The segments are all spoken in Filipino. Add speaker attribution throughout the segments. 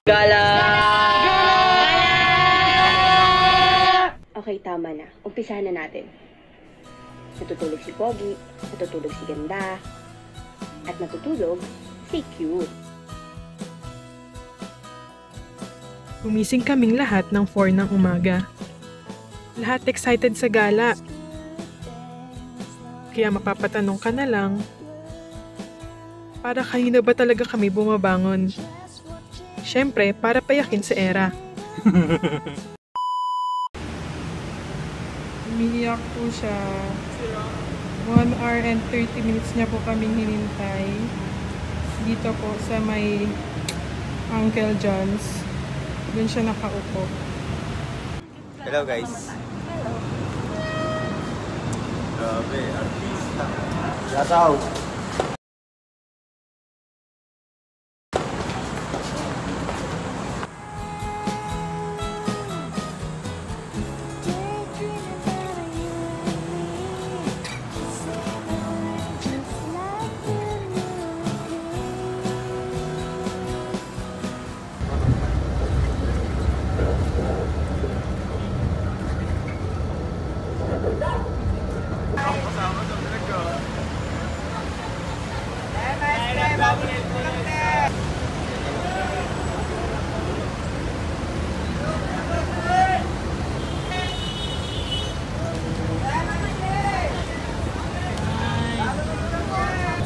Speaker 1: Gala! Okay, tama na. Umpisahan na natin. Natutulog si Pogi, natutulog si Ganda, at natutulog si Cute.
Speaker 2: Gumising kaming lahat ng 4 ng umaga. Lahat excited sa gala. Kaya mapapatanong ka na lang, para kanina ba talaga kami bumabangon? Siyempre, para payakin si Era. Umiiyak po siya. 1 hour and 30 minutes niya po kaming hinintay. Dito po sa may Uncle John's. Doon siya nakaupo.
Speaker 3: Hello guys. Grabe, artista. Shout out.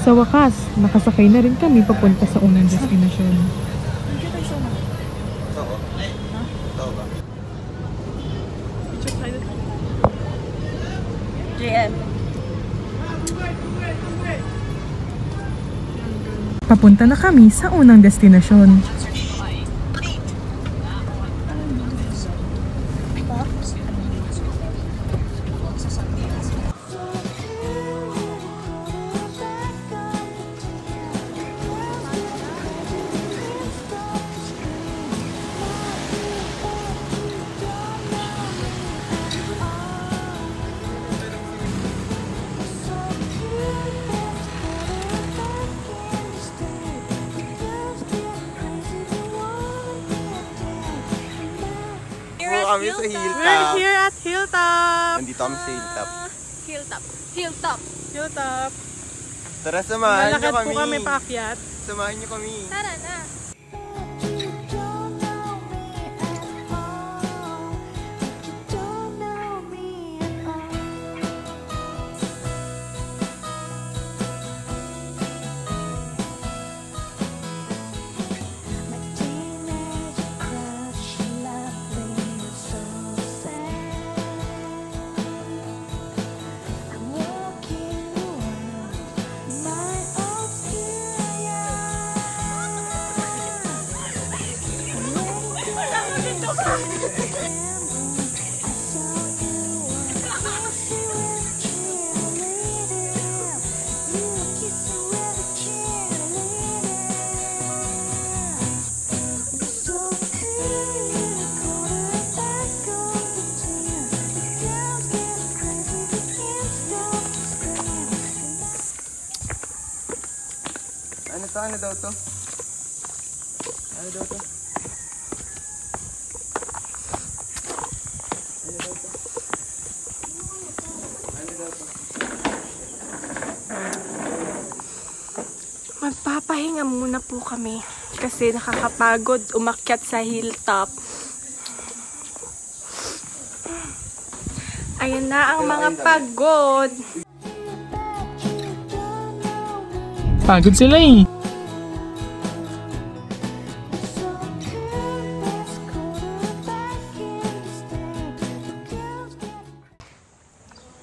Speaker 2: Sa wakas, nakasakay na rin kami papunta sa unang destinasyon.
Speaker 1: JM.
Speaker 2: Papunta na kami sa unang destinasyon.
Speaker 3: Kami sa Hilltop.
Speaker 2: We're here at Hilltop!
Speaker 3: Nandito kami sa Hilltop.
Speaker 2: Hilltop!
Speaker 3: Tara, samahan nyo
Speaker 2: Lalakad
Speaker 3: kami.
Speaker 2: po kami paakyat.
Speaker 3: Samahan nyo kami.
Speaker 1: Tara na!
Speaker 3: Ano daw to? Ano daw to? Ano daw to? Ano daw to?
Speaker 1: Magpapahinga muna po kami kasi nakakapagod umakyat sa hilltop. Ayan na ang mga pagod.
Speaker 2: Pagod sila eh.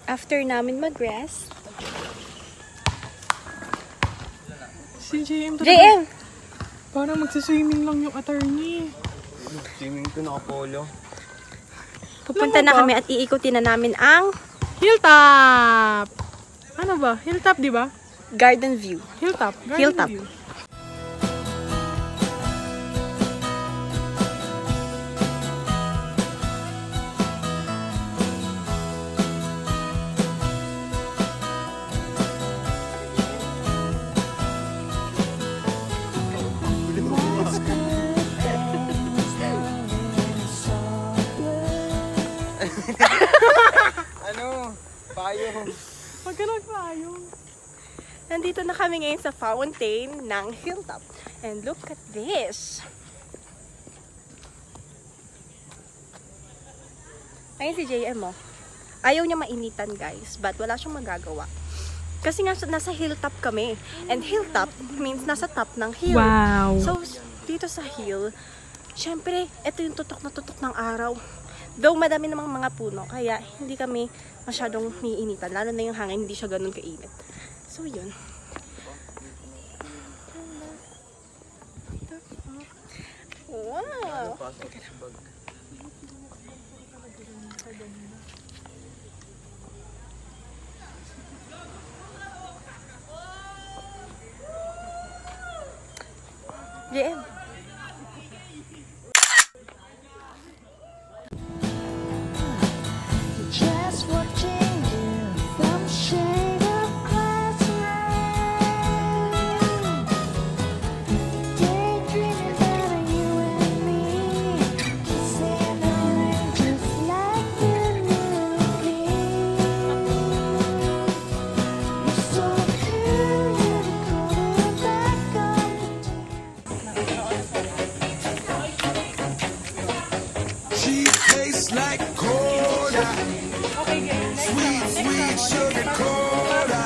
Speaker 1: After namin mag-rest,
Speaker 2: Si JM talaga.
Speaker 1: JM!
Speaker 2: Parang magsiswimming lang yung attorney.
Speaker 3: Swimming to, nakapolo.
Speaker 1: Pupunta na kami at iikutin na namin ang
Speaker 2: Hilltop! Ano ba? Hilltop, di ba?
Speaker 1: Garden View.
Speaker 2: Hilltop. Garden
Speaker 1: Hilltop.
Speaker 2: View.
Speaker 3: payong.
Speaker 2: Huwag ka nagpayong.
Speaker 1: Nandito na kami ngayon sa fountain ng Hilltop. And look at this. Ayun si JM mo. Ayaw niya mainitan guys, but wala siyang magagawa. Kasi nga nasa hilltop kami. And hilltop means nasa top ng hill.
Speaker 2: Wow!
Speaker 1: So, dito sa hill, syempre, ito yung tutok na tutok ng araw. Though madami namang mga puno, kaya hindi kami masyadong niinitan. Lalo na yung hangin, hindi siya ganun kainit. So, yun. Wow! JM.
Speaker 4: Just watching you from shade of glass around. Daydreaming about you and me, kissing the rain just like the movie. You're so cool, you're the quarterback of the team.
Speaker 5: She tastes like cola, sweet, sweet sugar cola.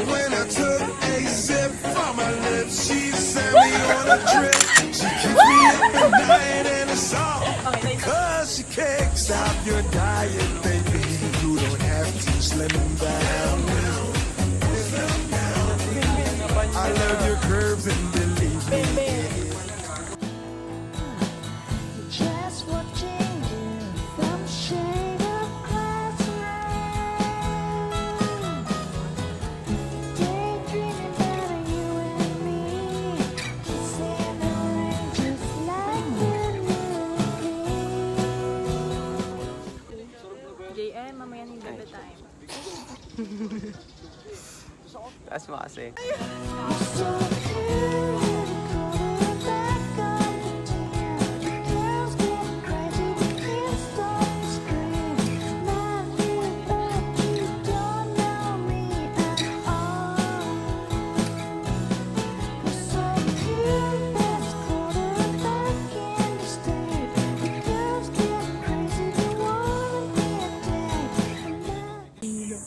Speaker 5: When I took a sip from her lips, she sent me on a trip. She keeps me up at night and it's all because she can't stop your diet, baby. You don't have to slim down. I love your curves and believe me.
Speaker 4: Just watching you from shade of glass around. Daydreaming about you and me, kissing the rain just like the movie.
Speaker 1: JM, mamaya ng gabi time.
Speaker 3: Taas mo kasi.
Speaker 4: You're so cool, you're the quarterback of the team. Girls get crazy, they can't stop to scream. Love you, but you don't know me at all. You're so cool, best quarterback in the state. The girls get crazy, they wanna be a date. And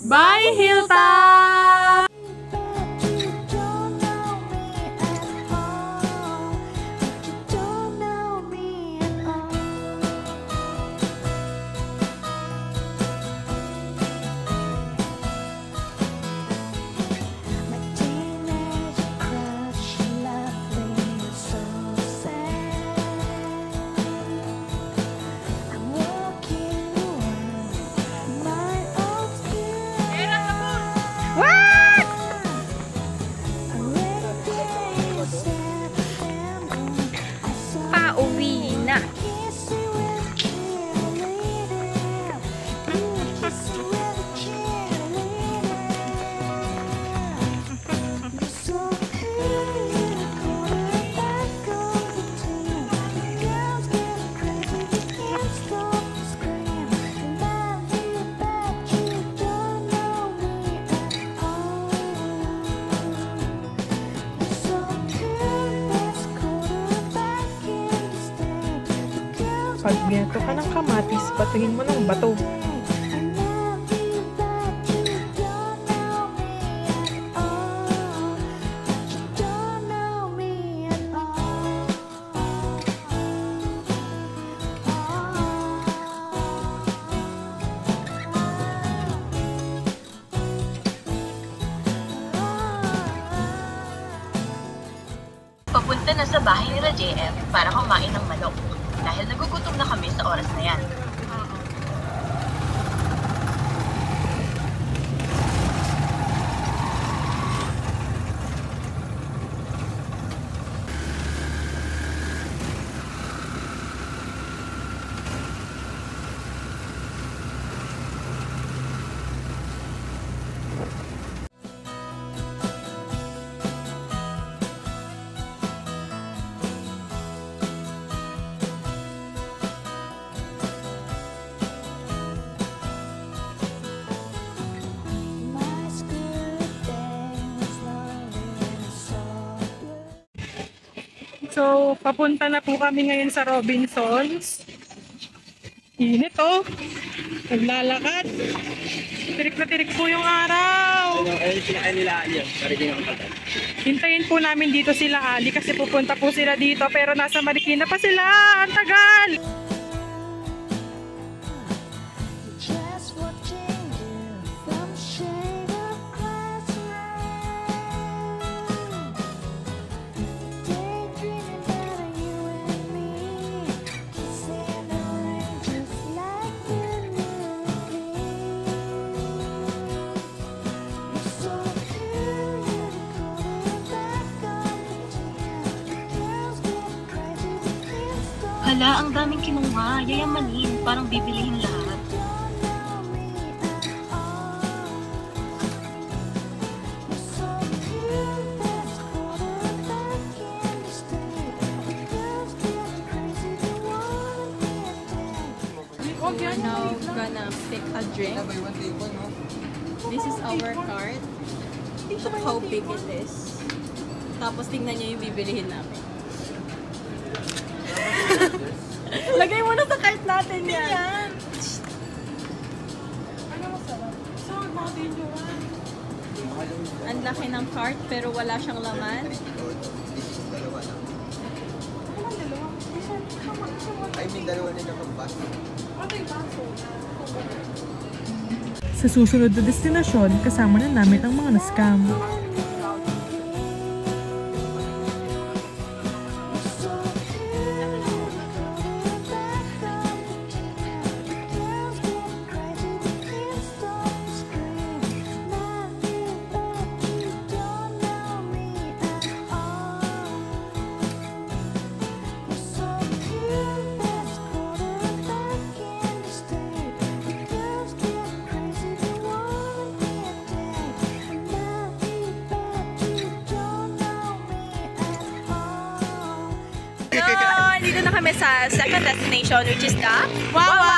Speaker 2: Bye, Hilltop!
Speaker 4: but you don't know me at all. But you don't know me at all. My teenage crush, lovely, so sad. I'm walking around my old school.
Speaker 1: What?
Speaker 4: A rainy day in September, I saw
Speaker 1: Pauwi na.
Speaker 4: kissing with a cheerleader. You were kissing with a cheerleader. You're so cool, you're the quarterback of the team. The girls get crazy, they can't stop to scream. And love you, but you don't know me at all. You're so cool, best quarterback in the state. The girls
Speaker 2: Pag binato ka ng kamatis, batuhin mo ng bato.
Speaker 4: I love you, but you don't know me at all. But you don't know me at all.
Speaker 6: Papunta na sa bahay nila JM para kumain ng manok dahil nagugutom na kami sa oras na yan.
Speaker 2: So, papunta na po kami ngayon sa Robinsons. Init oh. Naglalakad. Tirik na tirik po yung araw.
Speaker 3: Ayun, sinakain nila Ali. Marikina ang pagkat.
Speaker 2: Hintayin po namin dito sila Ali kasi pupunta po sila dito pero nasa Marikina pa sila. Ang tagal!
Speaker 4: Just watching you from shade of classroom. Daydreaming about you and me. Kissing the rain just like the movie. You're so beautiful, back on the jam. Girls get crazy, they can't stop.
Speaker 6: Hala, ang daming kinuha. Yayamanin. Parang bibilihin lahat.
Speaker 4: Don't know me at all. You're so cute, that's quarterback in the state. Girls get crazy, they wanna be a dad.
Speaker 1: We're now gonna pick a drink. This is our cart. Look how big it is. Tapos tingnan niyo yung bibilihin namin. Lagay mo na sa cart natin yan. Ang laki ng cart pero wala siyang laman.
Speaker 2: Sa susunod na destinasyon, kasama na namin ang mga na-scam.
Speaker 1: So, dito na kami sa second destination which is the Wawa!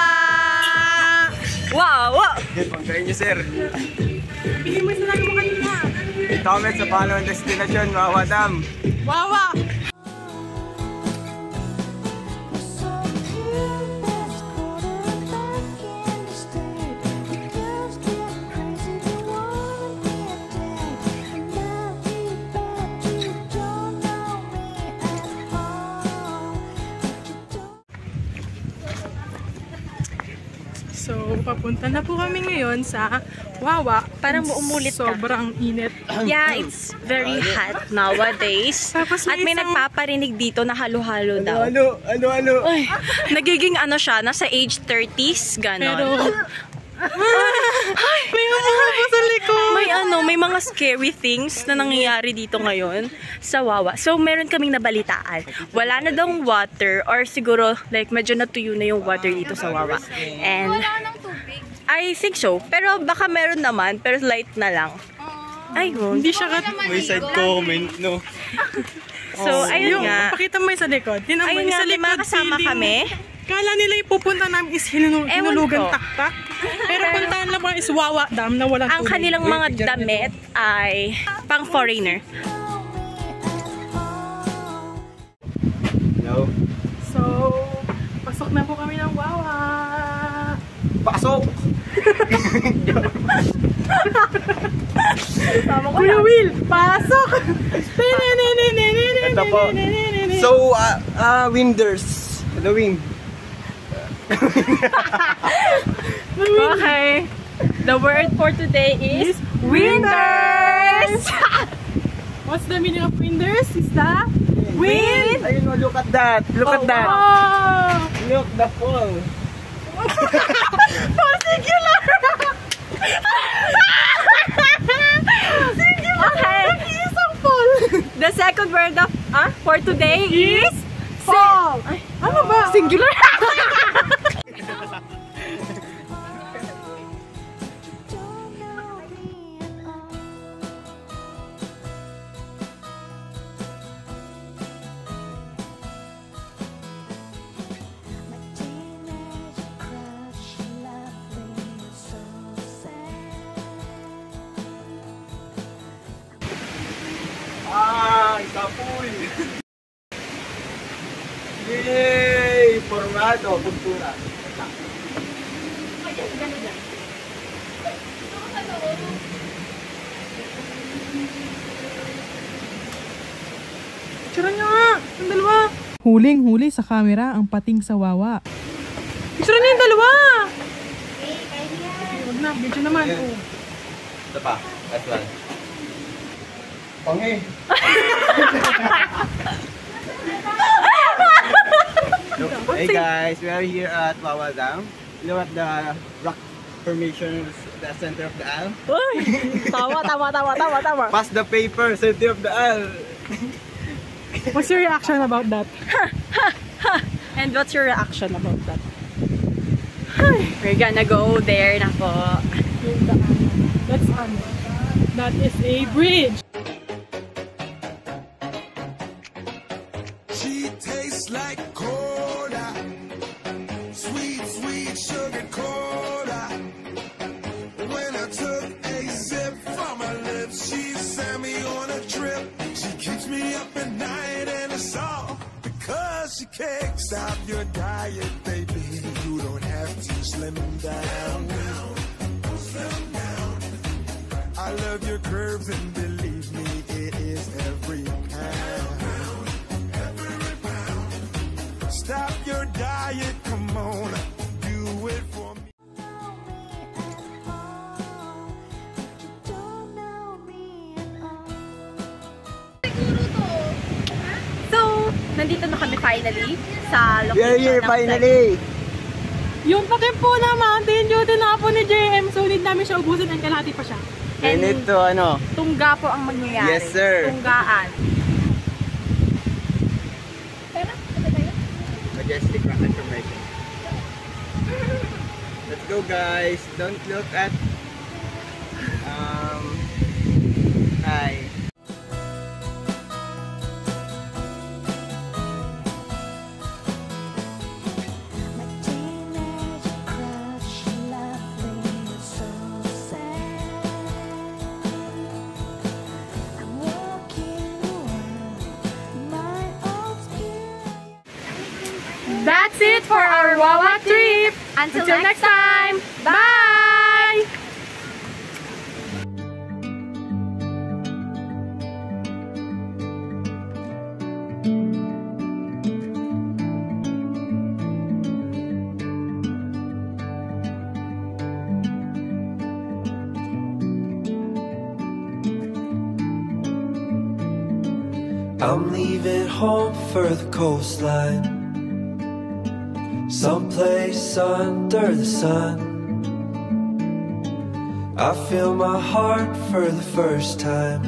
Speaker 1: Wawa!
Speaker 3: Pagkain niyo, sir.
Speaker 2: Bigyan mo sa mo kanina.
Speaker 3: Comment sa pangalawang destination, Wawa Dam.
Speaker 2: Wawa! So, papunta na po kami ngayon sa Wawa.
Speaker 1: Parang umulit ka.
Speaker 2: Sobrang init.
Speaker 1: Yeah, it's very hot nowadays.
Speaker 2: Tapos
Speaker 1: At may
Speaker 2: isang-
Speaker 1: nagpaparinig dito na halo-halo daw.
Speaker 3: Ano?
Speaker 1: Ay, nagiging ano siya, nasa age 30s,
Speaker 2: Pero,
Speaker 1: ganon.
Speaker 2: may umuha po sa likod.
Speaker 1: May mga scary things na nangyayari dito ngayon sa Wawa. So, meron kaming nabalitaan. Wala na daw water or siguro like medyo natuyo na yung water dito sa Wawa. And I think so. Pero baka meron naman, pero light na lang. Ayun.
Speaker 2: Hindi siya
Speaker 3: May side comment, no?
Speaker 1: So, ayun nga.
Speaker 2: Pakita mo yung sa likod. Tinan mo
Speaker 1: Ayun
Speaker 2: yung
Speaker 1: nga,
Speaker 2: sa
Speaker 1: may
Speaker 2: likod.
Speaker 1: mga kasama
Speaker 2: ceiling.
Speaker 1: kami.
Speaker 2: Kala nila yung pupunta namin is
Speaker 1: Ewan
Speaker 2: hinulugan
Speaker 1: ko.
Speaker 2: taktak. Pero puntahan lang po is Wawa Dam na walang
Speaker 1: Ang
Speaker 2: tubig.
Speaker 1: kanilang mga damit ay pang foreigner.
Speaker 3: Hello?
Speaker 2: So, pasok na po kami ng Wawa.
Speaker 3: Pasok!
Speaker 2: Kuya Will, pasok!
Speaker 3: Ito po. So, Winders. The wind.
Speaker 1: Okay. The word for today is winters.
Speaker 2: What's the meaning of winders? Is the wind?
Speaker 3: Ayun, look at that. Look at that.
Speaker 2: Oh!
Speaker 3: Look, the fall.
Speaker 2: Singular!
Speaker 1: Okay.
Speaker 2: Isang fall!
Speaker 1: The second word of for today is
Speaker 2: Fall! Ay, ano ba?
Speaker 1: singular.
Speaker 3: Ito, kultura.
Speaker 2: Picture niyo nga! Yung dalawa! Huling-huli sa camera ang pating sa wawa. Picture niyo yung dalawa! Huwag na, video naman.
Speaker 3: Yeah.
Speaker 2: Oh.
Speaker 3: Ito pa. Last one. Pangi. Hey guys, we are here at Wawa Dam. Look at the rock formation, the center of the aisle.
Speaker 1: Uy! Tawa.
Speaker 3: Pass the paper, center of the aisle.
Speaker 2: What's your reaction about that?
Speaker 1: And what's your reaction about that? We're gonna go there na po.
Speaker 2: That's that is a bridge.
Speaker 5: She tastes like cola, sweet, sweet sugar cola. When I took a sip from her lips, she sent me on a trip. She keeps me up at night and it's all because she can't stop your diet, baby. You don't have to slim down. I love your curves and believe me, it is every pound. Stop your diet, come on, do it for me.
Speaker 1: So, nandito na kami finally sa location
Speaker 3: We are here
Speaker 1: ng
Speaker 3: finally.
Speaker 2: Yung pakimpo na Mountain Dew din na po ni JM, so need namin siya ubusin and kalahati pa siya.
Speaker 3: We need to, ano,
Speaker 1: Tungga po ang mangyayari.
Speaker 3: Yes, sir.
Speaker 1: Tunggaan.
Speaker 3: majestic rocket formation. Let's go guys, don't look at hi.
Speaker 4: My teenage crush left me so sad. I'm walking around my old skin.
Speaker 1: That's it for our Wawa trip. Until next time. Bye!
Speaker 7: I'm leaving home for the coastline, someplace under the sun. I feel my heart for the first time,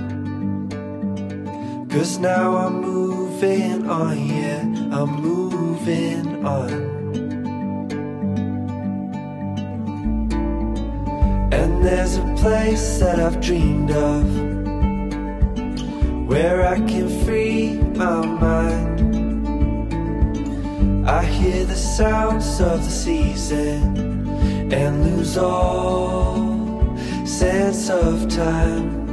Speaker 7: 'cause now I'm moving on, yeah, I'm moving on. And there's a place that I've dreamed of, where I can free my mind. I hear the sounds of the season and lose all sense of time.